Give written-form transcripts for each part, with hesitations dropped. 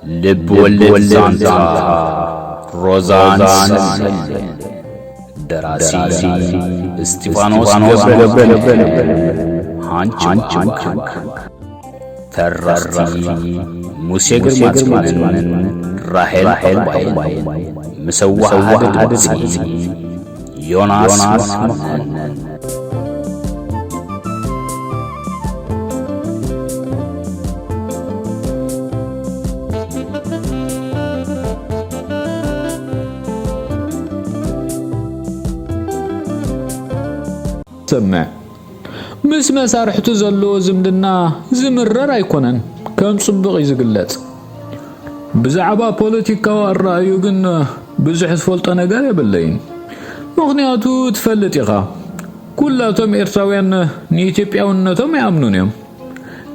لب ولد زانتا روزان دراسي استيفانوس قبل هانچ ترختي موسى قرمات راحل مسوح هادتي يوناس سمع مس مسارحته زلو زمدنا زمرر ايكونن كم صبغ يزقلت بزعبا بوليتيكا والرأيو قن بزح تفلط نقر يبلين مغنياتو تفلت يخا كلاتهم إرتاوين نيتيبياونتهم يأمنون يوم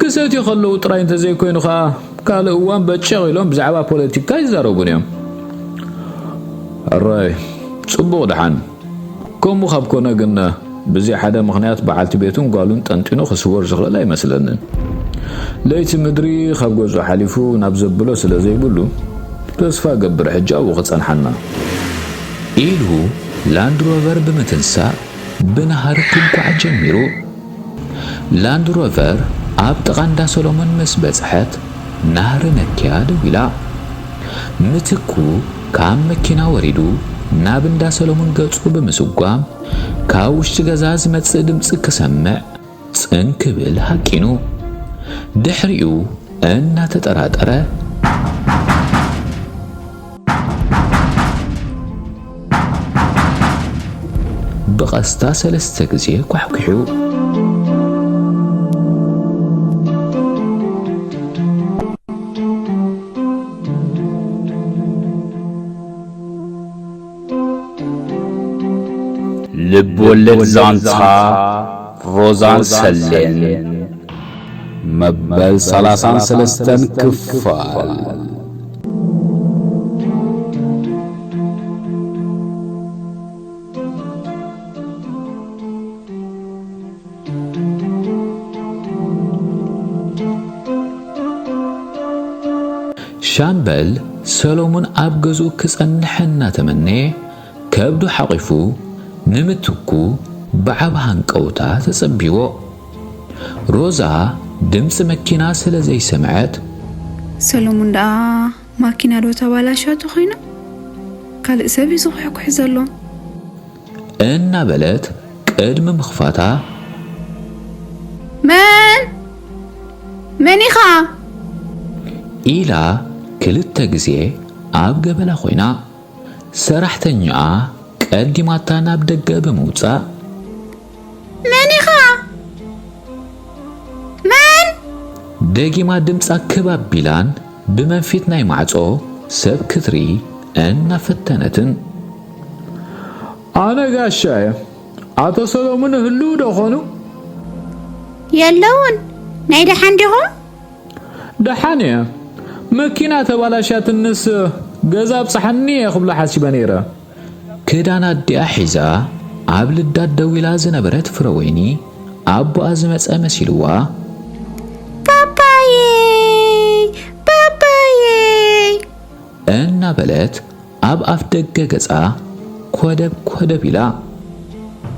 كسات يخلو تراين تزيكوين خا قال اوان بتشغلهم بزعبا بوليتيكا يزاروبون يوم الرأي صبغ دحان كم مخابكونا قن بزي حدا مغنيات بعالت بيتون قالون تنتينو خسور زغل لا يمثلن ليت مدري خبغزو حليفو نابزبلو سلا زيبلو تسفا قبر حجا وقصن حنا إلو لاند روفر بمتنسا بنهار كنكو جميرو لاند روفر اب تقاندا سولومون مسبصحت نهر نكيا دويلا متكو كام مكينا وريدو نابندا سولومون قصو بمسقام كاوش غزاز مص دمص كسمع صنكبل حقينو دحريو انا تطراطره بقستا سلسته غزي كحكحو لب ولد زانتا روزان سلين مبل سلاسان سلستن كفال شامبل سولومون أبغزو كسنحنا تمني كبدو حقفو نمتكو بعبهان قوتا تصبيو روزا دمس مكينا سلا زي سمعت سولومون دا ماكينا دو تبالاشاتو خينا قال سبي زخحكو حزلو انا بلت قدم مخفاتا منيخا إلا كلتا غزي اب قبلا خوينا سرحتنيا قديماتا ناب دغ بموصا منيخا دغيما دمصا كباب بيلان بمنفيت ناي معصو سب كتري ان فتنتن انا غاشاي اتو سولومون هلو دخونو يلون ناي دحان ديهم دحانيا مكينه تبالاشات الناس غزاب صحني يخبل حاسبه نيره كدانا دي احيزا عبل الداد دويلا زنبرت فرويني ابو ازمص امسيلوا باباي انا بلت اب افدغ غصا كودب يلا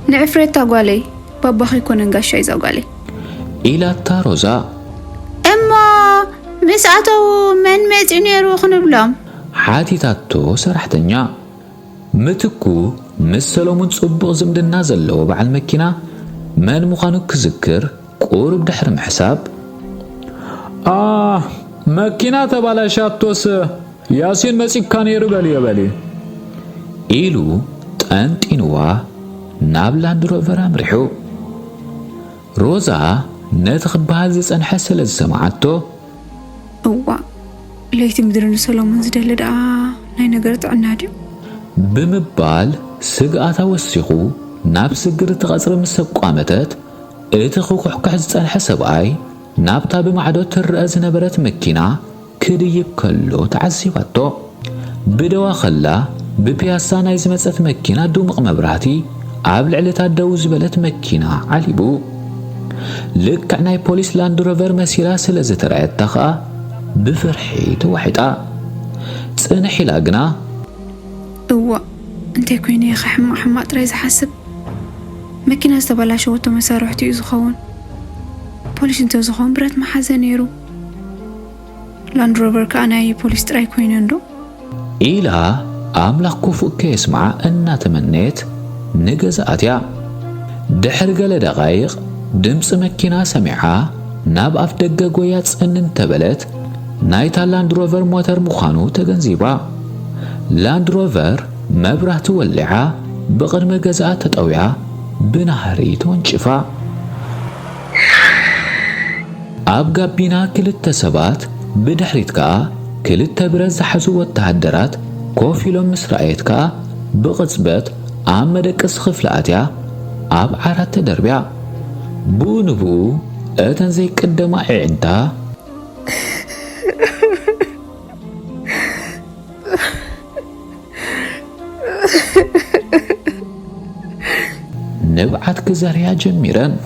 نعفرتا غالي بابا خيكون غاشا يزا غالي الى تاروزا اما مساتو من مصنيرو خنبلام حاتيتاتو سرحتنيا متكو مسلومون صبغ زمدنا زلو بعل مكينا من مخانو كذكر قرب دحر محساب مكينا تبالاشاتوس ياسين مسيك كان يربلي إلو تانتينوا نابلاند روفر امرحو روزا نتخبال زي صنحسل السماعتو اوا ليت مدرن سلومون زدلد ناي نغرت عنادي بمبال سقاتا وسيخو ناب سقر تغصر مسقامتت اتخوكح كحزن حسب اي نابتا بمعدو ترأز نبرت مكينا كديب كلو تعزيباتو بدوا خلا ببياسا نايز مصت مكينا دومق مبراتي عبل علتا دوز بلت مكينا عليبو لك ناي بوليس لاند روفر مسيرا سلازة رأيت تخا بفرحي توحيطا صنح لاغنا እዋ እንታይ ኮይኑ ይኸ ሕማቕ ጥራይ ዝሓስብ መኪና ዝተበላሸወቶ መሳርሕቲ እዩ ዝኸውን ፖሊስ እንተዝኸውን ብረት መሓዘ ነይሩ ላንድ ሮቨር ከዓ ናይ ፖሊስ ጥራይ ኮይኑ እንዶ ኢላ ኣምላኽ ክፉእ ከይስምዓ እናተመነየት ንገዛእትያ ድሕሪ ገለ ደቃይቕ ድምፂ መኪና ሰሚዓ ናብ ኣፍ ደገ ጎያ ጽንን ተበለት ናይታ ላንድ ሮቨር ሞተር ምዃኑ ተገንዚባ ላንድ ሮቨር መብራህቲ ወሊዓ ብቕድመ ገዛእ ተጠውያ ብናህሪ ተወንጭፋ ኣብ ጋቢና ክልተ ሰባት ብድሕሪት ከዓ ክልተ ብረት ዝሓዙ ወተሃደራት ኮፍ ኢሎም ምስ ረኣየት ከዓ ብቕጽበት ኣብ መደቀሲ ክፍሊ ኣትያ ኣብ ዓራት ተደርብያ ብኡ ንብኡ እተን ዘይቀደማ ዕዕንታ نبعت كزاريا جميرا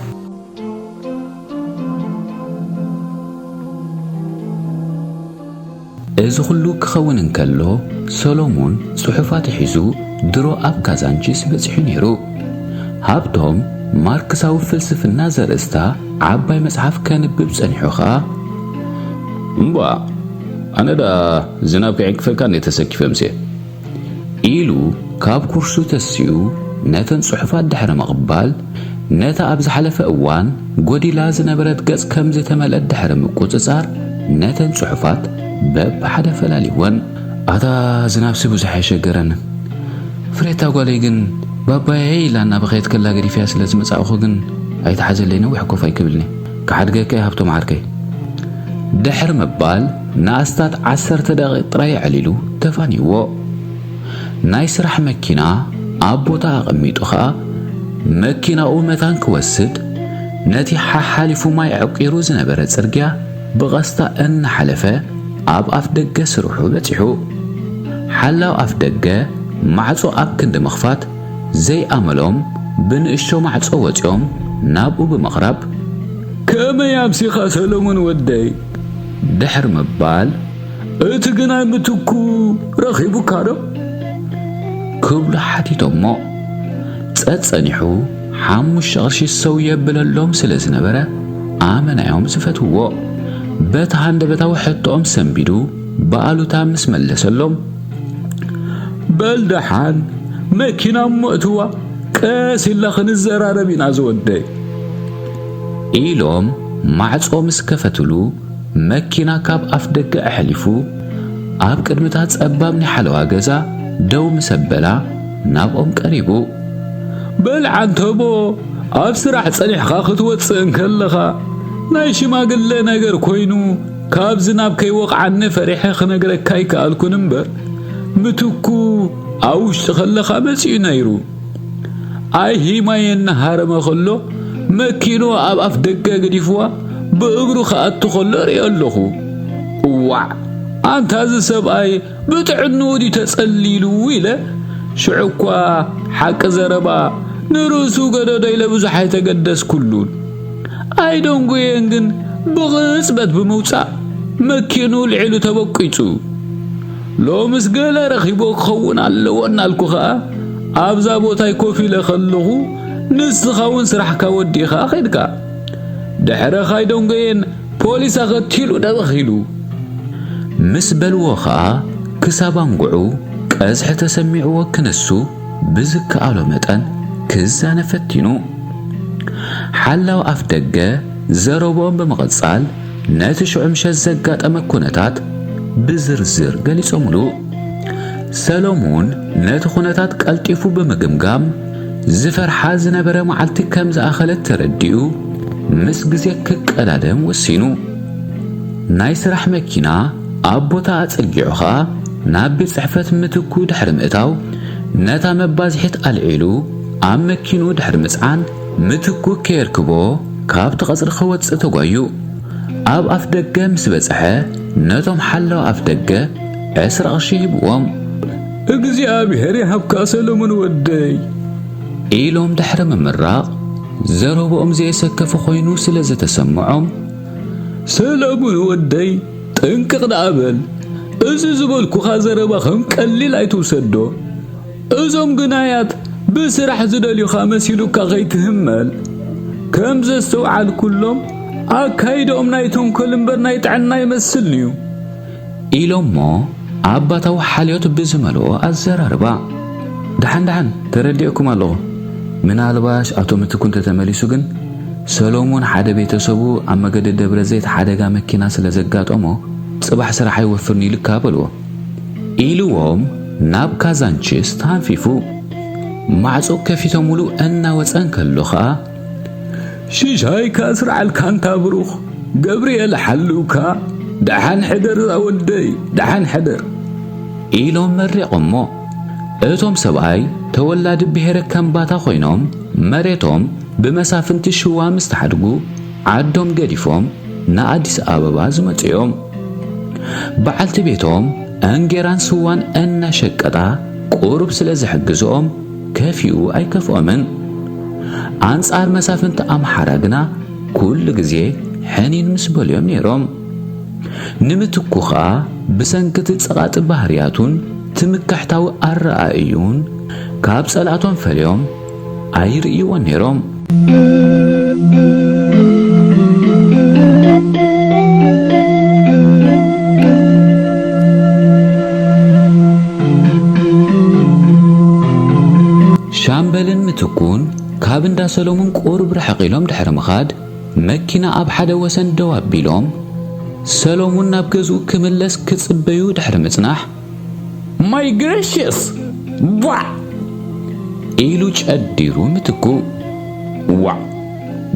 إذ خلو كخون انكالو سولومون صحفات حيزو درو أب كازانجيس بزحنيرو هابتهم ماركساو فلسفنا زرستا عباي مسحف كان ببزنحوخا مبا أنا دا زناب كعيك فكان يتسكي فمسي إيلو كاب كورسو تسيو نتن صحفات دحر مقبال نتا أبز حلف أوان قودي لازن برد قز كمز تمال الدحر مقوتصار نتن صحفات باب حدا فلاليوان أتا زناب سيبو زحي شقرن فريتا قوليقن بابا هي لانا بغيت كلا قري فيها سلازم أخوغن أي تحزل لينا ويحكو فاي كبلني كحدقا كي هابتو معاركي دحر مبال ناستات 10 دقيقة طري عليلو تفانيوو ناي سرح مكينا أبوتا أغميتوخا مكينا أومتان كوسد نتي حالفو ما يعقيرو زنبرت سرقيا بغستا أن حلفة أب أفدقة سروحو بتحو حلاو أفدقة معصو أب كند مخفات زي أملهم بنقشو معصو وجهم نابو بمغرب كما يامسي خاسلومن ودي دحر مبال اتقنا متوكو رخيبو كارو كبل حتي تومو تصنحو حمش قرشي السوية بلالهم سلزنبرة آمنا يوم سفتوو بات هاند بتاو حتوهم سنبيدو بقالو تامس ملسلهم بلدحان مكينا مؤتوا كاسي لخن الزرارة بين عزودي إيلوم معصو مسكفتلو مكينا كاب أفدق أحلفو أب كدمتات أبابني حلوها جزا دو مسبلا نابقوم قريبو بلعن تبو أبسرح تصنيح خاخت واتسن كلخا نايشي ما قل لي ناقر كوينو كاب زناب كي وقع عني فريحي خنقرك كاي كالكو نمبر متوكو أوش تخلخا مسيو نايرو أي هي ما ينهار ما خلو مكينو أب أفدقا قديفوا بأقرو خاات تخلو ريالوخو وع أنت هذا السبعي بتعنو دي تسأليلو ويلا شعوكوا حق زربا نروسو قدا دايلا بزحي تقدس كلون أي دونقو ينجن بغصبت بموسع مكينو العلو تبقيتو لو مسقالا رخيبو خون علوان الكوخا أبزا بوتاي كوفي لخلوخو نس خون سرحكا وديخا خيدكا دحرا خاي دونقين بوليس أغتيلو دبخيلو مس بلوخا كسابان قعو كازح تسميعو وكنسو بزك آلو متن كزان فتينو حلاو أفدقة زروبون بمغصال ناتشو عمشا الزقات أمكونتات بزرزر قالي سوملو سلومون ناتخونتات قلتيفو بمقمقام زفر حازنا برا معالتي كامز آخلت ترديو مس قزيك كالادم وسينو نايس رح مكينا أبوتا أتسلقعوخا نابي صحفة متكو دحر مئتاو نتا مبازحت العيلو أم مكينو دحر مسعان متكو كيركبو كاب تغزر خوات ستوغايو أب أفدقة مسبزحة نتم حلو أفدقة عسر أغشيبوهم اقزي أبي هري حبكا سلومن ودي إيلوم دحر ممراق زروبو أمزي سكفو خوينو سلزة تسمعهم سلومن ودي ጥንቅቕ ዳበል እዚ ዝበልኩ ኻዘረባ ከም ቀሊል ኣይትውሰዶ እዞም ግናያት ብስራሕ ዝደልዩኻ መሲሉካ ኸይትህመል ከም ዘስተውዓል ኩሎም ኣካይዶም ናይ ተንኮል እምበር ናይ ጥዕና ይመስልንዩ ኢሎሞ ኣባታው ሓልዮት ብዝመልኦ ኣዘራርባ ድሓን ተረዲእኩም ኣለኹ ምናልባሽ ኣቶ ምትኩን ተተመሊሱ ግን ሰሎሞን ሓደ ቤተሰቡ ኣብ መገዲ ደብረ ዘይት ሓደጋ መኪና ስለ ዘጋጠሞ ጽባሕ ስራሕ አይወፍርኒ ኢልካ በልዎ ኢሉዎም ናብ ካዛንቺስ ታንፊፉ ማዕጾ ከፊቶም ሙሉ እናወፀን ከሎኻ ሽሻይ ካስራዓል ካንታ ብሩኽ ገብርኤል ሓልውካ ደሓን ሕደር ወደይ ደሓን ሕደር ኢሎም መሪቖሞ እቶም ሰብኣይ ተወላዲ ብሔረ ከምባታ ኮይኖም መሬቶም በመሳፍንቲ ሽዋ ምስተሓድጉ ዓዶም ገዲፎም ንኣዲስ አበባ ዝመጽዮም በዓልቲ ቤቶም አንጌራን ስዋን እናሸቀጣ ቁርብ ስለ ዝሕግዞም ከፊኡ ኣይከፍኦምን አንጻር መሳፍንቲ አምሓራ ግና ኩሉ ግዜ ሕኒን ምስ በልዮም ነይሮም ንምትኩኻ ብሰንክት ጸቓጥ ባህርያቱን ትምካሕታዊ ኣረኣእዩን ካብ ጸላቶም ፈልዮም ኣይርእይዎን ነይሮም ሻምበልን ምትኩን ካብ እንዳ ሰሎሞን ቁርብ ረሕቂሎም ድሕሪ ምኻድ መኪና ኣብ ሓደ ወሰን ደው ኣቢሎም ሰሎሞን ናብ ገዝኡ ክምለስ ክጽበዩ ድሕሪ ምጽናሕ ማይ ግሬሽስ ዋ ኢሉ ጨዲሩ ምትኩ ዋ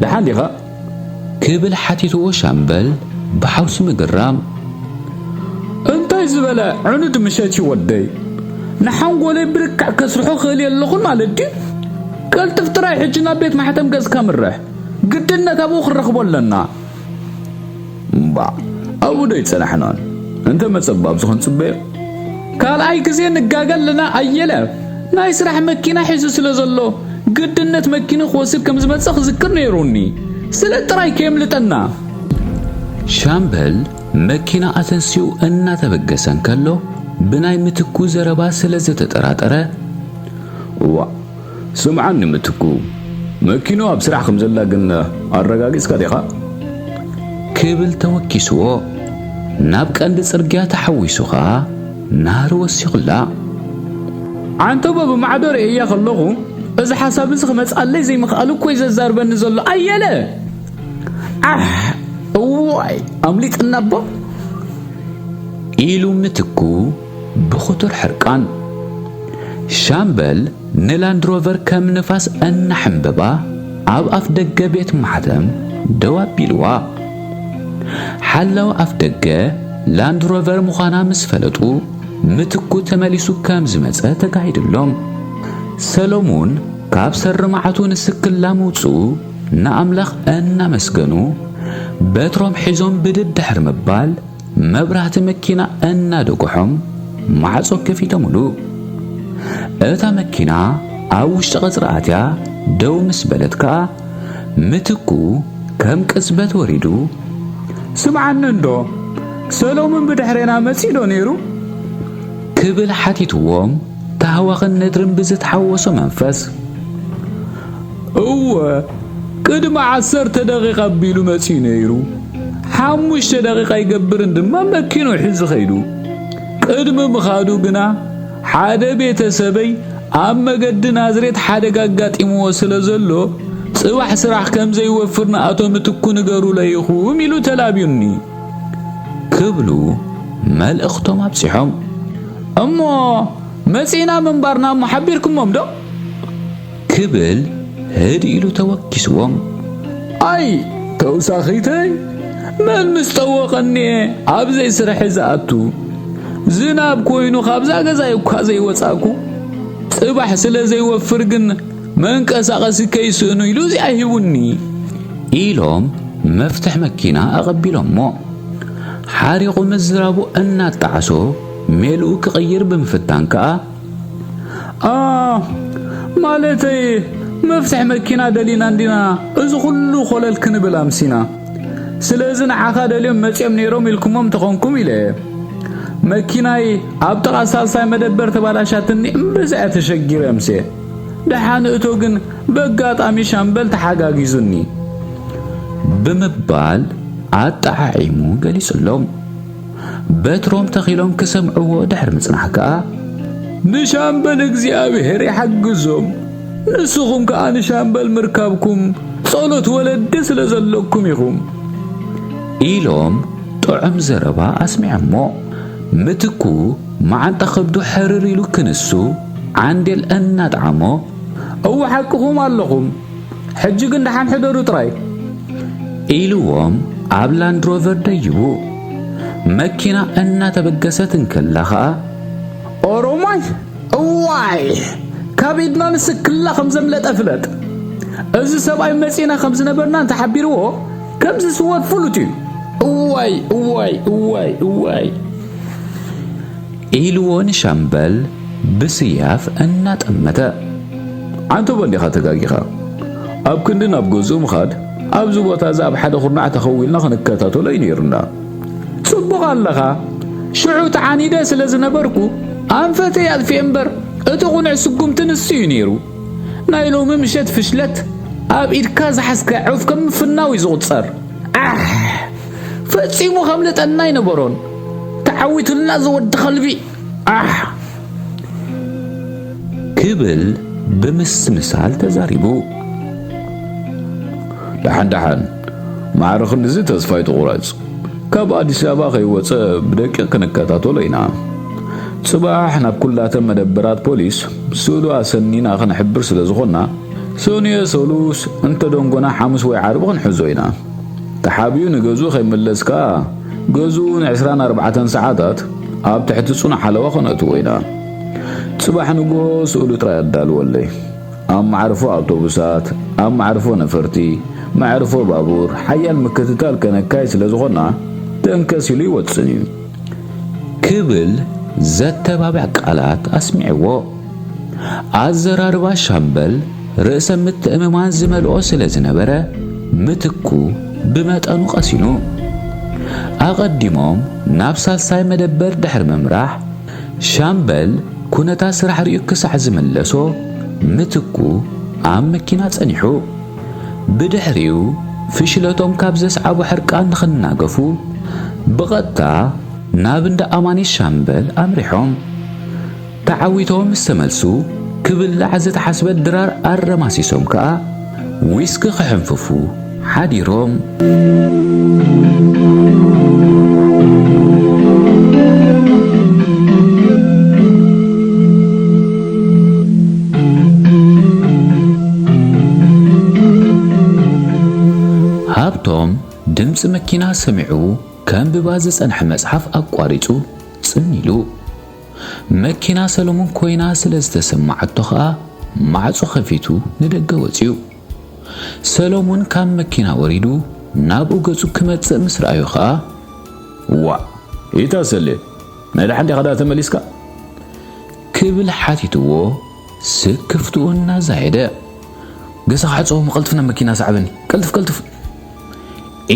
ደሓን ዲኻ ክብል ሓቲትዎ ሻምበል ብሓውሲ ምግራም እንታይ ዝበለ ዕኑድ ምሸት ይወደይ ንሓንጎለይ ብርካዕ ከስርሖ ኽእል የለኹን ማለት ዲ ቀልጥፍ ጥራይ ሕጂ ናብ ቤት ማሕተም ገዝካ ምርሕ ግድነት ኣብኡ ክረኽቦ ኣለና እምባ ኣብኡ ዶ ይጸናሕናን እንተ መጸባብ ዝኾን ጽበዮ ካልኣይ ግዜ ንጋገለና ኣየለ ናይ ስራሕ መኪና ሒዙ ስለ ዘሎ ግድነት መኪና ክወስድ ከም ዝመጽእ ክዝክር ነይሩኒ ስለ ጥራይ ከየምልጠና ሻምበል መኪና ኣተንሲኡ እናተበገሰን ከሎ ብናይ ምትኩ ዘረባ ስለ ዝተጠራጠረ ዋ ስምዓኒ ምትኩ መኪና ኣብ ስራሕ ከም ዘላ ግን ኣረጋጊጽካ ዲኻ ክብል ተወኪስዎ ናብ ቀንዲ ጽርግያ ተሓዊሱኻ ናር ወሲኹላ አንተ በብማዕዶር እያ ከለኹ እዚ ሓሳብ እዚ ክመጽኣለይ ዘይምኽኣል እኮ ይዘዛርበኒ ዘሎ ኣየለ ዋይ ኣምሊጥና እቦ ኢሉ ምትኩ ብኹቱር ሕርቃን ሻምበል ንላንድሮቨር ከም ንፋስ እናሕንበባ ኣብ ኣፍ ደገ ቤት ማሕተም ደው ኣቢልዋ ሓላው ኣፍ ደገ ላንድሮቨር ምዃና ምስ ፈለጡ ምትኩ ተመሊሱ ከም ዝመጸ ተጋሂድሎም ሰሎሞን ካብ ሰርማዓቱ ንስክላ ምውጽኡ ንኣምላኽ እናመስገኑ በትሮም ሒዞም ብድድ ድሕር ምባል መብራህቲ መኪና እናደጉሖም ማዕጾ ከፊቶም ሙሉ እታ መኪና ኣብ ውሽጢ ቐጽሪ ኣትያ ደው ምስ በለት ከዓ ምትኩ ከም ቅጽበት ወሪዱ ስምዓኒ እንዶ ሰሎሞን ብድሕሬና መጺእ ዶ ነይሩ ክብል ሓቲትዎም ታህዋኽን ነድርን ብዝተሓወሶ መንፈስ እወ ቅድሚ 10 ደቂቓ ኣቢሉ መጺእ ነይሩ 5 ደቂቓ ይገብርን ድማ መኪኖ ሒዙ ኸይዱ ቅድሚ ምኻዱ ግና ሓደ ቤተሰበይ ኣብ መገዲ ናዝሬት ሓደጋ ኣጋጢምዎ ስለ ዘሎ ጽባሕ ስራሕ ከም ዘይወፍር ንኣቶ ምትኩ ንገሩ ለይኹም ኢሉ ተላብዩኒ ክብሉ መልእኽቶም ኣብፂሖም እሞ መጺና ምንባርና ሓቢርኩሞም ዶ ክብል ህድ ኢሉ ተወኪስዎም ኣይ ተውሳኺተይ መን ምስጠወቐኒ ኣብ ዘይስራሕ ዝኣቱ ዝናብ ኮይኑ ካብዛ ገዛ እኳ ዘይወጻኩ ጽባሕ ስለ ዘይወፍር ግን መንቀሳቐሲ ከይስእኑ ኢሉ ዝኣሂቡኒ ኢሎም መፍትሕ መኪና ኣቐቢሎሞ ሓሪቑ ምዝራቡ እናጣዓሶ ሜልኡ ክቕይር ብምፍታን ከዓ ማለተይ መፍትሕ መኪና ደሊና እንዲና እዚ ኩሉ ኾለል ክንብል ኣምሲና ስለዚህ ንዓኻ ደልዮም መጽኦም ነይሮም ኢልኩሞም ተኾንኩም ኢለ መኪናይ ኣብ ጥቓ ሳልሳይ መደበር ተባላሻትኒ እምብዛዕ ተሸጊረምሴ ደሓን እቶ ግን በጋጣሚ ሻምበል ተሓጋጊዙኒ ብምባል ኣጣዓዒሙ ገሊጹሎም በትሮም ተኺሎም ክሰምዕዎ ድሕሪ ምጽናሕ ከኣ ንሻምበል እግዚአብሔር ይሓግዞም ንስኹም ከኣ ንሻምበል ምርካብኩም ጸሎት ወለዲ ስለ ዘለኩም ኢኹም ኢሎም ጥዑም ዘረባ ኣስሚዐሞ ምትኩ መዓንጣ ከብዱ ሕርር ኢሉ ክንሱ ዓንዴል እናጣዓሞ እው ሓቅኹም ኣለኹም ሕጂ ግን ደሓን ሕደሩ ጥራይ ኢልዎም ኣብ ላንድሮቨር ደይቡ መኪና እናተበገሰት እንከላ ኸኣ ኦሮማይ እዋይ ካብ ኢድና ንስክላ ከም ዘምለጠ ፍለጥ እዚ ሰብኣይ መጺና ከም ዝነበርና እንተሓቢርዎ ከምዚ ስወት ፍሉጥ እዩ እዋይ እዋይ እዋይ እዋይ ኢልዎ ንሻምበል ብስያፍ እናጠመተ አንተ በንዲኻ ተጋጊኻ ኣብ ክንዲ ናብ ገዝኡ ምኻድ ኣብዚ ቦታ እዚ ኣብ ሓደ ኹርናዕ ተኸዊልና ክንከታተሎ እዩ ነይሩና ጽቡቕ ኣለኻ ሽዑ ተዓኒደ ስለ ዝነበርኩ ኣንፈተይ ኣጥፊአ እምበር እቲ ቁኑዕ ስጉምቲ ንሱ እዩ ነይሩ ናይ ሎሚ ምሸት ፍሽለት ኣብ ኢድካ ዝሓዝካ ዑፍ ከም ምፍናው እዩ ዝቑጸር ፈጺሙ ከም ልጠና ይነበሮን ተዓዊቱልና ዝወዲ ኸልቢ ክብል ብምስምሳል ተዛሪቡ ደሓን ማዕረኽ ንዚ ተስፋይ ትቑረጽ ካብ ኣዲስ ኣበባ ከይወፀ ብደቂቕ ክንከታተሎ ኢና ጽባሕ ናብ ኩላተን መደበራት ፖሊስ ስእሉ ኣሰኒና ክንሕብር ስለ ዝኾና ሰንየ ሰሉስ እንተ ደንጎና ሐሙስ ወይ ዓርብ ክንሕዞ ኢና ተሓቢኡ ንገዙ ከይመለስካ ገዙ ን24 ሰዓታት ኣብ ትሕቲ ጽኑዕ ሓለዋ ክነእትዎ ኢና ጽባሕ ንጎ ስእሉ ጥራይ ኣዳልወለይ ኣብ ማዕርፎ ኣውቶቡሳት ኣብ ማዕርፎ ነፈርቲ ማዕርፎ ባቡር ሓያል ምክትታል ከነካይ ስለ ዝኾና ተንከሲሉ ይወጽን እዩ ክብል ዘተባብዕ ቃላት ኣስሚዕዎ ኣዘራርባ ሻምበል ርእሰ ምትእምማን ዝመልኦ ስለ ዝነበረ ምትኩ ብመጠኑ ቀሲኑ ኣቐዲሞም ናብ ሳልሳይ መደበር ድሕሪ ምምራሕ ሻምበል ኩነታ ስራሕ ርዩ ክሳዕ ዝመለሶ ምትኩ ኣብ መኪና ጸኒሑ ብድሕሪኡ ፍሽለቶም ካብ ዘስዓቡ ሕርቃን ንኽናገፉ ብቐጥታ ናብ እንዳ ኣማኒ ሻምበል ኣምሪሖም ተዓዊቶም ምስ ተመልሱ ክብላዕ ዝተሓስበት ድራር ኣረማሲሶም ከኣ ዊስኪ ክሕንፍፉ ሓዲሮም ሃብቶም ድምፂ መኪና ሰሚዑ ከም ብባዝ ጸንሐ መጽሓፍ ኣቋሪጹ ጽኒሉ መኪና ሰሎሞን ኮይና ስለ ዝተሰማዓቶ ኸኣ ማዕጾ ኸፊቱ ንደገ ወፂኡ ሰሎሞን ካብ መኪና ወሪዱ ናብኡ ገጹ ክመጽእ ምስ ረኣዩ ኸኣ ዋ ይታሰለ ነዳሕን ዲኻ ተመሊስካ ክብል ሓቲትዎ ስክፍትኡ እናዛየደ ገዛ ሓጾ መቕልጥፍና መኪና ሰዓበኒ ቀልጥፍ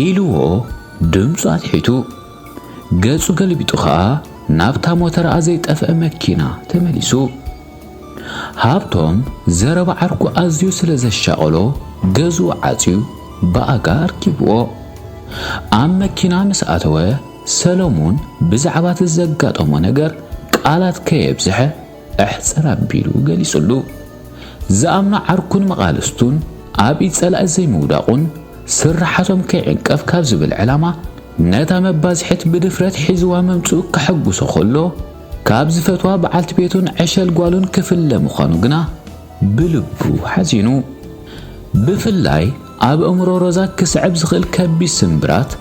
ኢልዎ ድምፁ ኣትሒቱ ገጹ ገልቢጡ ኸኣ ናብታ ሞተር ዘይጠፍአ መኪና ተመሊሱ ሃብቶም ዘረባ ዓርኩ ኣዝዩ ስለ ዘሻቐሎ ገዙ ዓፅዩ ብኣጋ ኣርኪብዎ ኣብ መኪና ምስ ኣተወ ሰሎሞን ብዛዕባ ዘጋጠሞ ነገር ቃላት ከየብዝሐ እሕፅር ኣቢሉ ገሊጹሉ ዝኣምኖ ዓርኩን መቓልስቱን ኣብ ኢድ ጸላእ ዘይምውዳቑን ስራሓቶም ከይዕንቀፍ ካብ ዝብል ዕላማ ነታ መባዝሕት ብድፍረት ሒዝዋ መምጽኡ ክሕጉሶ ኸሎ ካብ ዝፈትዋ በዓልቲ ቤቱን ዕሸል ጓሉን ክፍለ ምዃኑ ግና ብልቡ ሓዚኑ ብፍላይ ኣብ እምሮ ሮዛ ክስዕብ ዝኽእል ከቢድ ስምብራት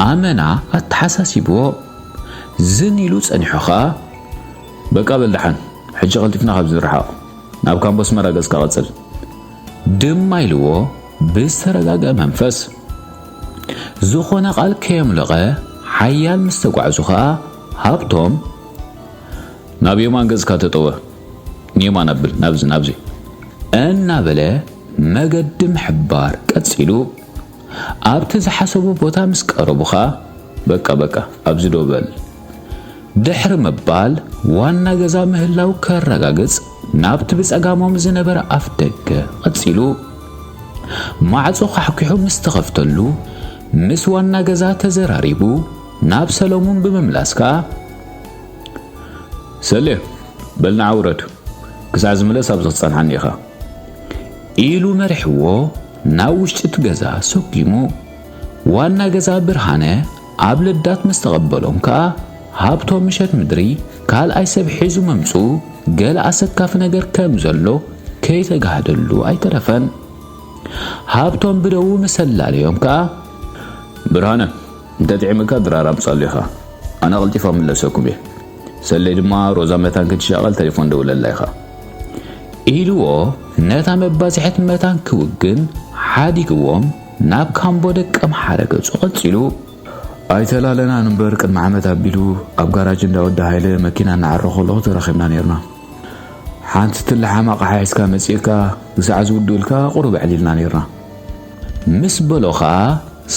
ኣመና ኣተሓሳሲብዎ ዝኒሉ ጸኒሑ ኸኣ በቃ በልድሓን ሕጂ ቐልጢፍና ካብ ዝርሓቕ ናብ ካምፖስ መራገጽካ ቐጽል ድማ ኢልዎ ብዝተረጋግአ መንፈስ ዝኾነ ቃል ከየምለቐ ሓያል ምስ ተጓዕዙ ኸኣ ሃብቶም ናብ የማን ገጽካ ተጠወ ንየማን ኣብል ናብዚ እናበለ መገዲ ምሕባር ቀጺሉ ኣብቲ ዝሓሰቡ ቦታ ምስ ቀረቡኻ በቃ ኣብዚ ዶበል ድሕሪ መባል ዋና ገዛ ምህላው ከረጋግጽ ናብቲ ብጸጋሞም ዝነበረ ኣፍ ደገ ቀጺሉ ማዕጾ ሓኪሑ ምስ ተኸፍተሉ ምስ ዋና ገዛ ተዘራሪቡ ናብ ሰሎሞን ብምምላስካ ሰሌ በልና ዓውረድ ክሳዕ ዝምለስ ኣብ ዝጸንሐኒ ኢኻ ኢሉ መሪሕዎ ናብ ውሽጢ ገዛ ሰኪሙ ዋና ገዛ ብርሃነ ኣብ ልዳት ምስ ተቐበሎም ከዓ ሃብቶም ምሸት ምድሪ ካልኣይ ሰብ ሒዙ መምፁ ገለ ኣሰካፍ ነገር ከም ዘሎ ከይተጋህደሉ ኣይተረፈን ሃብቶም ብደው መሰላለዮም ከዓ ብርሃነ እንተጥዕምካ ድራራም ጸልይኻ ኣነ ቀልጢፋ ምለሰኩም እየ ሰለይ ድማ ሮዛ መታን ክትሻቐል ቴሌፎን ደውለላ ኢኻ ኢልዎ ነታ መባዝሕት መታን ክውግን ሓዲግዎም ናብ ካምቦ ደቀ መሓረገጹ ቀጺሉ ኣይተላለና ንበር ቅድሚ ዓመት ኣቢሉ ኣብ ጋራጅ እንዳወዳ ሃይለ መኪና እናዓረኸሎ ተረኺብና ነርና ሓንቲ ትልሓማ ቃሓይስካ መጺእካ ብሰዓ ዝውድልካ ቁሩብ ዕሊልና ነርና ምስ በሎኻ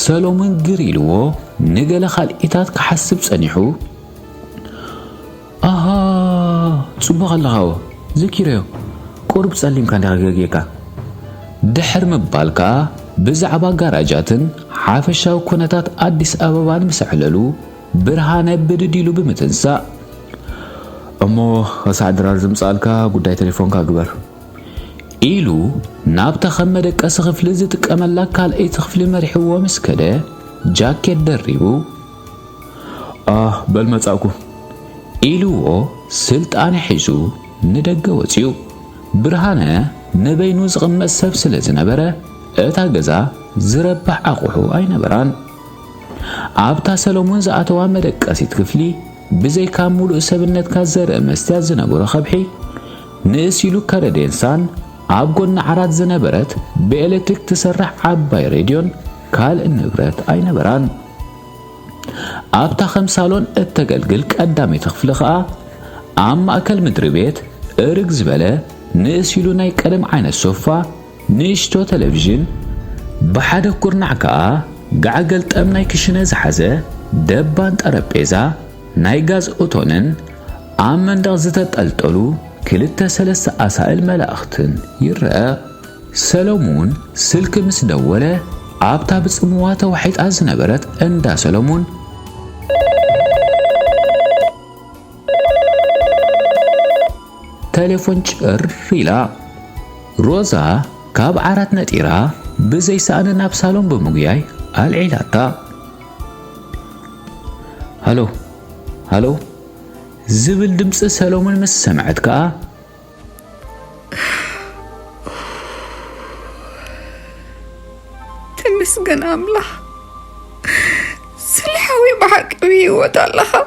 ሰሎሞን ግሪልዎ ንገለ ካልኢታት ክሓስብ ጸኒሑ ኣሃ ጽቡቕ ኣለኻዎ ዝኪረዮ ቁሩብ ጸሊምካ እንዳገጌካ ድሕር ምባልካ ብዛዕባ ጋራጃትን ሓፈሻዊ ኩነታት ኣዲስ ኣበባን ምስዕለሉ ብርሃነ ብድዲሉ ብምትንሳእ እሞ ከሳዕ ድራር ዝምጻልካ ጉዳይ ቴሌፎንካ ግበር ኢሉ ናብ ተኸመደቀሲ ክፍሊ ዝጥቀመላ ካልአይቲ ክፍሊ መሪሕዎ ምስ ከደ ጃኬት ደሪቡ በል መጻእኩ ኢልዎ ስልጣን ሒዙ ንደገ ወፂኡ ብርሃነ ንበይኑ ዝቕመጥ ሰብ ስለ ዝነበረ እታ ገዛ ዝረባሕ ኣቑሑ ኣይነበራን ኣብታ ሰሎሞን ዝኣተዋ መደቀሲት ክፍሊ ብዘይካ ሙሉእ ሰብነትካ ዘርአ መስትያት ዝነበሮ ኸብሒ ንእሲሉ ከረዴንሳን ኣብ ጎና ዓራት ዝነበረት ብኤሌክትሪክ ትሰርሕ ዓባይ ሬድዮን ካልእ ንብረት ኣይነበራን ኣብታ ኸምሳሎን እተገልግል ቀዳመይቲ ክፍሊ ከዓ ኣብ ማእከል ምድሪ ቤት እርግ ዝበለ ንእሲሉ ናይ ቀደም ዓይነት ሶፋ ንእሽቶ ቴሌቪዥን ብሓደ ኩርናዕ ከዓ ጋዕገል ጠም ናይ ክሽነ ዝሓዘ ደባን ጠረጴዛ ናይ ጋዝ እቶንን ኣብ መንደቕ ዝተጠልጠሉ ክልተ ሰለስተ ኣሳእል መላእኽትን ይርአ ሰሎሞን ስልክ ምስ ደወለ ኣብታ ብጽምዋ ተዋሒጣ ዝነበረት እንዳ ሰሎሞን ቴሌፎን ጭር ኢላ ሮዛ ካብ ዓራት ነጢራ ብዘይሰኣነ ናብ ሳሎን ብምጉያይ ኣልዒላታ ሃሎ ዝብል ድምፂ ሰሎሞን ምስ ሰምዐት ከዓ ተመስገን ኣምላኽ ስልሓዊ ብሓቂ ህይወት ኣለኻ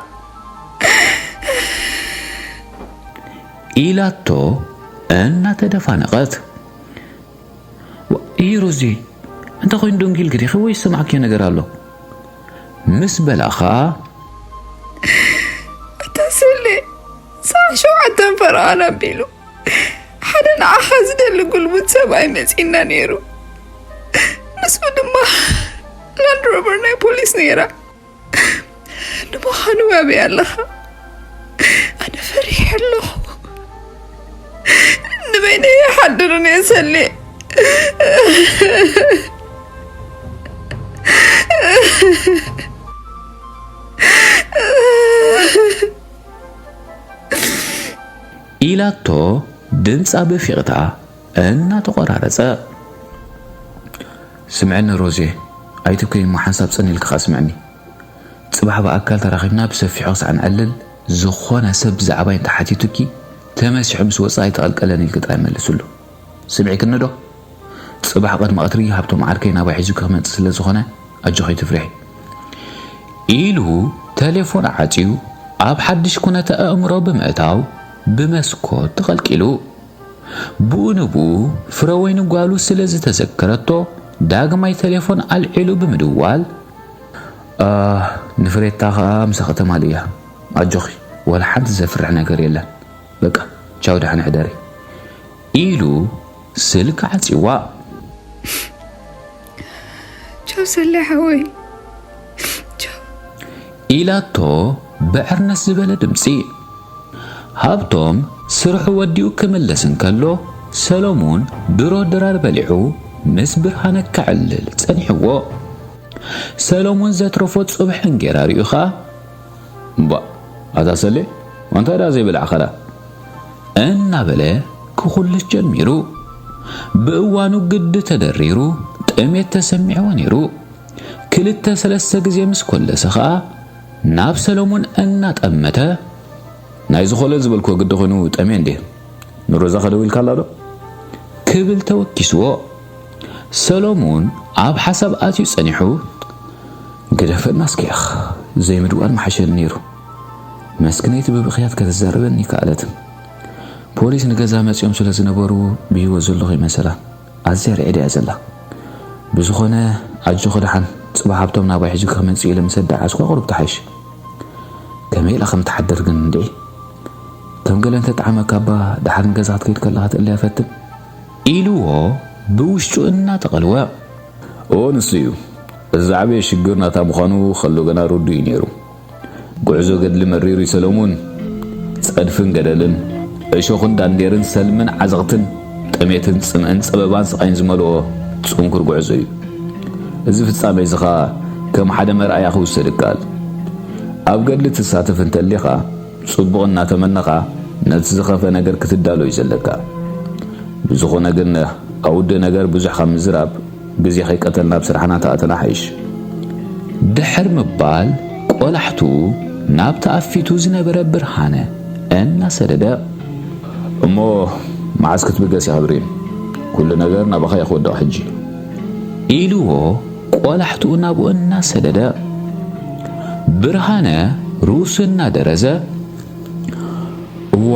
ኢላቶ እናተደፋነቐት ሮዚ እንተ ኮይኑ ዶንጊል ግዲኺ ወይ ሰማዕኪ ነገር ኣሎ ምስ በላኻ እተስለ ሸውዓተ ፈርቓን ኣቢሉ ሓደ ንዓኻ ዝደሊ ጉልሙት ሰብኣይ መፂና ነይሩ ምስኡ ድማ ላንድ ሮቨር ናይ ፖሊስ ነይራ ንምዃኑ ዋቢ ኣለኻ ኣነ ፈሪሕ ኣለኹ ንበይነ ይሓድርን የሰለ ኢላቶ ድምፃ በፊቕታ እናተቆራረጸ ስምዐኒ ሮዜ ኣይትኮይ ሞ ሓንሳብ ጸኒልካ ስምዐኒ ጽባሕ በኣካል ተራኺብና ብሰፊሑ ክሳዕ ንዕልል ዝኾነ ሰብ ብዛዕባ እንተሓቲቱኪ ተመሲሑ ምስ ወጻኢ ተቐልቀለን ኢልክ ጥራይ መልስሉ ስምዒክኒ ዶ ጽባሕ ቀድሚ ቀትሪ ሃብቶም ዓርከይ ናባይ ሒዙ ክመጽእ ስለ ዝኾነ ኣጆኸይ ትፍርሒ ኢሉ ቴሌፎን ዓጺዩ ኣብ ሓድሽ ኩነተ ኣእምሮ ብምእታው ብመስኮት ተቐልቂሉ ብኡንቡ ፍረወይኑ ጓሉ ስለ ዝተዘከረቶ ዳግማይ ቴሌፎን ኣልዒሉ ብምድዋል ንፍሬታ ከዓ ምሳ ከተማል እያ ኣጆኺ ወላ ሓንቲ ዘፍርሕ ነገር የለን በቃ ቻው ዳሕኒ ሕደሪ ኢሉ ስልክ ዓጺዋ ቻው ቻው ሰላሐወይ ኢላቶ ብዕርነት ዝበለ ድምፂ ሃብቶም ስርሑ ወዲኡ ክምለስን ከሎ ሰሎሞን ድሮ ድራር በሊዑ ምስ ብርሃነ ክዕልል ጸኒሕዎ ሰሎሞን ዘትረፎ ጽብሕ እንጌራ ሪኡኻ እምባ ኣታሰለ ወንታዳ ዘይብልዕ ኸላ እናበለ ክኹልስ ጀሚሩ ብእዋኑ ግዲ ተደሪሩ ጥሜት ተሰሚዕዎ ነይሩ ክልተ ሰለስተ ግዜ ምስ ኮለሰ ኸኣ ናብ ሰሎሞን እናጠመተ ናይ ዝኸለ ዝበልኮ ግዲ ኮይኑ ጠሜ እንዴ ንሮዛ ኸደው ኢልካ ኣላ ዶ ክብል ተወኪስዎ ሰሎሞን ኣብ ሓሳብ ኣትዩ ጸኒሑ ገደፈና እስኪያኽ ዘይምድዋን መሓሸል ነይሩ መስክነይቲ ብብኽያት ከተዛረበኒ ከኣለት ፖሊስ ንገዛ መጽዮም ስለ ዝነበሩ ብሂወት ዘለኹ ይመሰላ ኣዝያ ርዒዳ እያ ዘላ ብዝኾነ ኣጆ ኽድሓን ጽባሕ ሃብቶም ናባይ ሕጂ ክመጽእ ኢለ ምስ ኣዳዓስኳ ቁርብ ተሓይሽ ከመይ ኢላ ከም ተሓደር ግን እንዴ ከም ገለ እንተጣዕመካ እባ ድሓርን ገዛ ክትከይድ ከለኻ ትእለ ያፈትም ኢልዎ ብውሽጡ እናተቐልወ ንሱ እዩ እዚ ዓበየ ሽግር ናታ ምዃኑ ኸሎ ገና ርዱ እዩ ነይሩ ጉዕዞ ገድሊ መሪሩ ሰሎሞን ጸድፍን ገደልን እሾኽን ዳንዴርን ሰልምን ዓዘቕትን ጠሜትን ጽምዕን ጸበባን ስቓይን ዝመልኦ ጽንኩር ጉዕዞ እዩ እዚ ፍጻመ እዚ ኸኣ ከም ሓደ መርኣያ ክውሰድ ይከኣል ኣብ ገድሊ ትሳተፍ እንተሊኻ ጽቡቕ እናተመነኻ ነቲ ዝኸፈ ነገር ክትዳሎ እዩ ዘለካ ብዝኾነ ግን ኣውደ ነገር ብዙሕ ካብ ምዝራብ ግዜ ኸይቀተልና ብስራሕና ተኣተና ሓይሽ ድሕር ምባል ቆላሕቱ ናብ ተኣፊቱ ዝነበረ ብርሃነ እናሰደደ እሞ መዓዝ ክትብገስ ይኽብሪን ኩሉ ነገር ናባኻ ይኽወድቕ ሕጂ ኢልዎ ቆላሕቱ ናብኡ እናሰደደ ብርሃነ ሩሱ እናደረዘ እዋ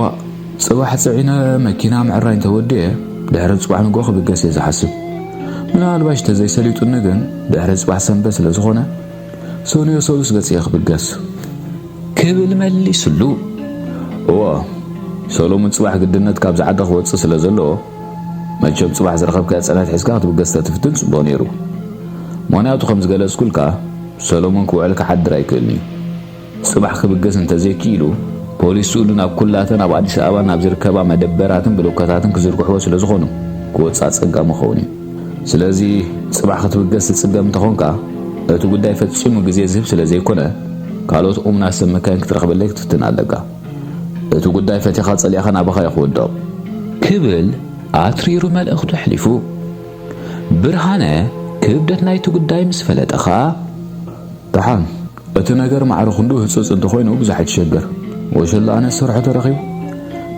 ጽባሕ ጽዒነ መኪና ምዕራይ እንተወድየ ድሕሪ ጽባሕ ንጎ ክብገስ እየ ዝሓስብ ምናልባሽ ተዘይሰሊጡኒ ግን ድሕሪ ጽባሕ ሰንበት ስለ ዝኾነ ሰንዮ ሰሉስ ገጽየ ክብገስ ክብል መሊሱሉ እዋ ሰሎሞን ጽባሕ ግድነት ካብ ዝዓደ ክወፅእ ስለ ዘለዎ መቸም ጽባሕ ዝረኸብካ ጸናት ሒዝካ ክትብገስ ተትፍትን ጽቡቕ ነይሩ ምክንያቱ ከም ዝገለጽኩልካ ሰሎሞን ክውዕል ክሓድር ኣይክእልኒ ጽባሕ ክብገስ እንተዘይክኢሉ ፖሊስ ስኡሉ ናብ ኩላተን ኣብ ኣዲስ ኣበባ ናብ ዝርከባ መደበራትን ብሎካታትን ክዝርግሕዎ ስለ ዝኾኑ ክወጻእ ጸጋም ክኸውን እዩ ስለዚ ጽባሕ ክትብገስ ትጽገም እንተኾንካ እቲ ጉዳይ ፈጺሙ ግዜ ዝህብ ስለ ዘይኮነ ካልኦት ኡምናት ሰብ መካይን ክትረኽበለይ ክትፍትን ኣለካ እቲ ጉዳይ ፈቲኻ ጸሊእኻ ናባኻ ይኽወድቕ ክብል ኣትሪሩ መልእኽቱ ሕሊፉ ብርሃነ ክብደት ናይቲ ጉዳይ ምስ ፈለጠኻ ብሓን እቲ ነገር ማዕሩ ክንዱ ህፅፅ እንተኾይኑ ብዙሕ ኣይትሸገር ወሸላ ኣነ ሰርሖ ተረኺቡ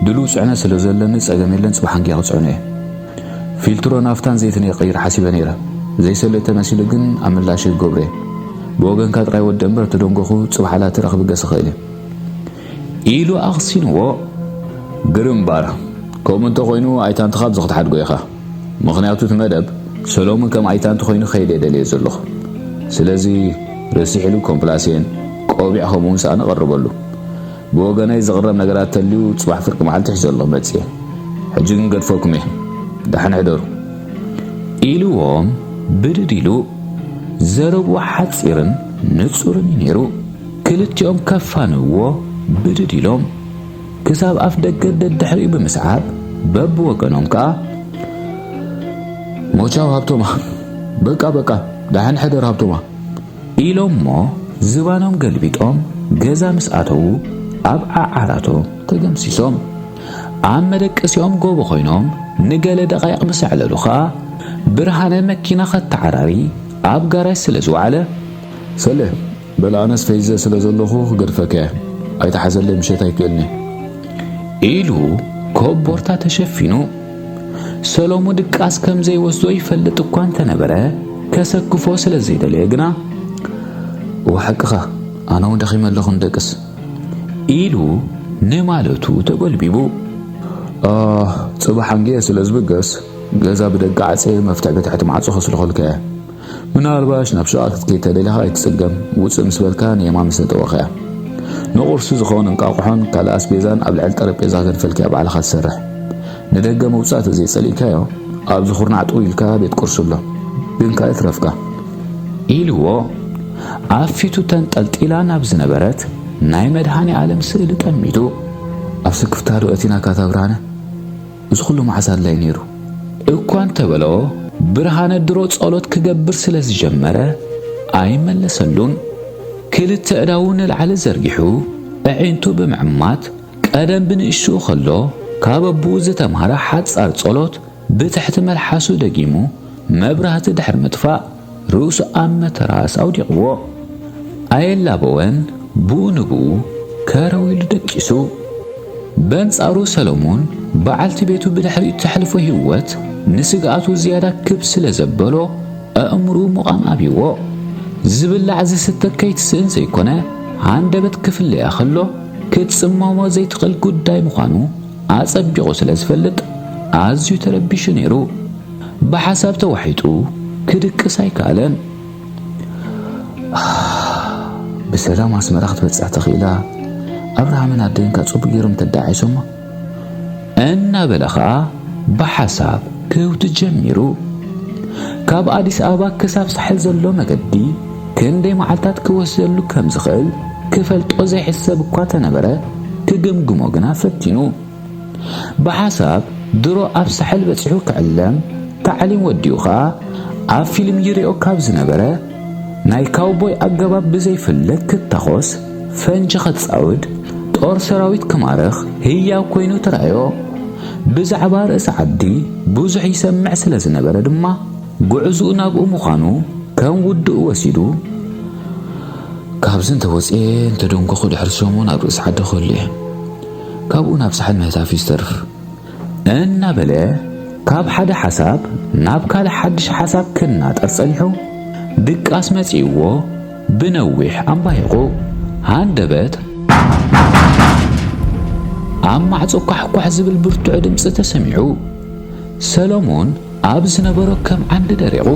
ድሉ ጽዕነት ስለ ዘለኒ ጸገም የለን ጽባሕ አንጊያ ክጽዕነ እየ ፊልትሮ ናፍታን ዘይትን የቀይር ሓሲበ ነይረ ዘይሰለተ መሲሉ ግን ኣብ ምላሽ ይገብረ ብወገንካ ጥራይ ወዲ እምበር ተደንጎኹ ጽባሕላት ረኽብ ገስ ኽእል ኢሉ ኣኽሲንዎ ግርምባር ከምኡ እንተኾይኑ ኣይታንትኻ ብዝኽትሓድጎ ኢኻ ምኽንያቱ እቲ መደብ ሰሎሞን ከም ኣይታንቲ ኮይኑ ኸይደ የደልየ ዘለኹ ስለዚ ረሲሕ ኢሉ ኮምፕላሴን ቆቢዕ ከምኡውን ሰኣነ ቐርበሉ ብወገነይ ዝቕረብ ነገራት ተልዩ ጽባሕ ፍርቂ መዓልቲ ሒዘ ኣለኹ መጽየ ሕጂ ግን ገድፈኩም እየ ዳሕን ሕደሩ ኢልዎም ብድድ ኢሉ ዘረቡ ሓፂርን ንጹርን ነይሩ ክልቲኦም ከፋንዎ ብድድ ኢሎም ክሳብ ኣፍ ደገ ደድሕሪኡ ብምስዓብ በብወገኖም ከዓ ሞቻው ሃብቶማ በቃ ዳሕን ሕደር ሃብቶማ ኢሎም ሞ ዝባኖም ገልቢጦም ገዛ ምስ ኣተዉ ኣብ ዓዓራቶም ተገምሲሶም ኣብ መደቀሲኦም ጎቦ ኮይኖም ንገለ ደቓይቕ ምስ ዕለሉ ከዓ ብርሃነ መኪና ኸተዓራሪ ኣብ ጋራጅ ስለ ዝወዓለ ሰለ በልኣነስ ፈይዘ ስለ ዘለኹ ክገድፈከ ኣይተሓዘለይ ምሸት ኣይክእልኒ ኢሉ ኮቦርታ ተሸፊኑ ሰሎሞን ድቃስ ከም ዘይወስዶ ይፈልጥ እኳ እንተነበረ ከሰክፎ ስለ ዘይደለየ ግና ወሓቅኻ ኣነ እውን ደኺመ ኣለኹ ንደቅስ ኢሉ ንማለቱ ተጐልቢቡ ጽባሕ አንጊየ ስለ ዝብገስ ገዛ ብደገ ዓፄ መፍትሕ በትሕቲ ማዕጾ ኸስልኸልከ ምናልባሽ ናብ ሸቓጥ ክትከይድ ተደሊኻ ኣይትጽገም ውፅእ ምስ በልካ ንየማ ምስ ነጠወኸ ንቑርሲ ዝኸውን እንቋቑሖን ካልእ ኣስቤዛን ኣብ ልዕሊ ጠረጴዛ ከንፈልክያ ባዕልኻ ትሰርሕ ንደገ መውጻእ ተዘይጸሊእካዮ ኣብ ዝኹርናዕ ጡ ኢልካ ቤት ቁርሲ ኣሎ ግን ካልእ ትረፍካ ኢልዎ ኣፊቱ ተንጠልጢላ ናብ ዝነበረት ናይ መድሃኒ ዓለም ስእሊ ጠሚቱ ኣብሲ ክፍታዶ እቲና ካታ ብርሃነ እዚ ኩሉ መዓሳላይ ነይሩ እኳ እንተበሎ ብርሃነ ድሮ ጸሎት ክገብር ስለ ዝጀመረ ኣይመለሰሉን። ክልተ እዳው ንላዕሊ ዘርጊሑ ኣዒንቱ ብምዕማት ቀደም ብንእሽኡ ከሎ ካብ ኣቡኡ ዝተምሃረ ሓጻር ጸሎት ብትሕቲ መልሓሱ ደጊሙ መብራህቲ ድሕሪ ምጥፋእ ርእሱ ኣብ መተራስ ኣውዲቕዎ። ኣየላበወን ብኡ ንብኡ ከረዊሉ ደቂሱ። በንጻሩ ሰሎሞን በዓልቲ ቤቱ ብድሕሪኡ ተሕልፎ ህይወት ንስግኣቱ ዝያዳ ክብ ስለ ዘበሎ ኣእምሩ ሙቓም ኣብይዎ። ዝብላዕ ዝስተ ከይትስእን ዘይኮነ ሃንደበት ክፍለያ ኸሎ ክትጽመሞ ዘይትኽእል ጉዳይ ምዃኑ ኣጸቢቑ ስለ ዝፈልጥ ኣዝዩ ተረቢሹ ነይሩ። ብሓሳብ ተዋሒጡ ክድቅስ ኣይከኣለን። ብሰላም ኣስመራ ክትበጽሕ ተኽኢላ ኣብርሃምን ኣደይንካ ጽቡቕ ጌሮም ተዳዓይሶሞ እናበለ ኸኣ ብሓሳብ ክውት ጀሚሩ። ካብ ኣዲስ ኣበባ ክሳብ ሳሕል ዘሎ መገዲ ክንደይ መዓልታት ክወስደሉ ከም ዝኽእል ክፈልጦ ዘይሕሰብ እኳ ተነበረ ክግምግሞ ግና ፈቲኑ። ብሓሳብ ድሮ ኣብ ሳሕል በፂሑ ክዕለም ታዕሊም ወዲኡ ኸኣ ኣብ ፊልም ይሪኦ ካብ ዝነበረ ናይ ካውቦይ ኣገባብ ብዘይፍለጥ ክተኾስ ፈንጂ ኸትጻውድ ጦር ሰራዊት ክማርኽ ህያው ኮይኑ ተራእዮ። ብዛዕባ ርእሲ ዓዲ ብዙሕ ይሰምዕ ስለ ዝነበረ ድማ ጉዕዙኡ ናብኡ ምዃኑ ከም ውድኡ ወሲዱ ካብዚ እንተወፅኤ እንተደንጎኹ ድሕሪ ሰሙን ኣብ ርእሲ ዓዲ ክህሉ እየ ካብኡ ናብ ሳሕል ምህታፊ ዝተርፍ እናበለ ካብ ሓደ ሓሳብ ናብ ካልእ ሓድሽ ሓሳብ ክናጠር ጸኒሑ ድቃስ መጺእዎ ብነዊሕ ኣምባሂቑ ሃንደበት ኣብ ማዕጾ ኳሕኳሕ ዝብል ብርቱዕ ድምፂ ተሰሚዑ። ሰሎሞን ኣብ ዝነበሮ ከም ዓንዲ ደሪቑ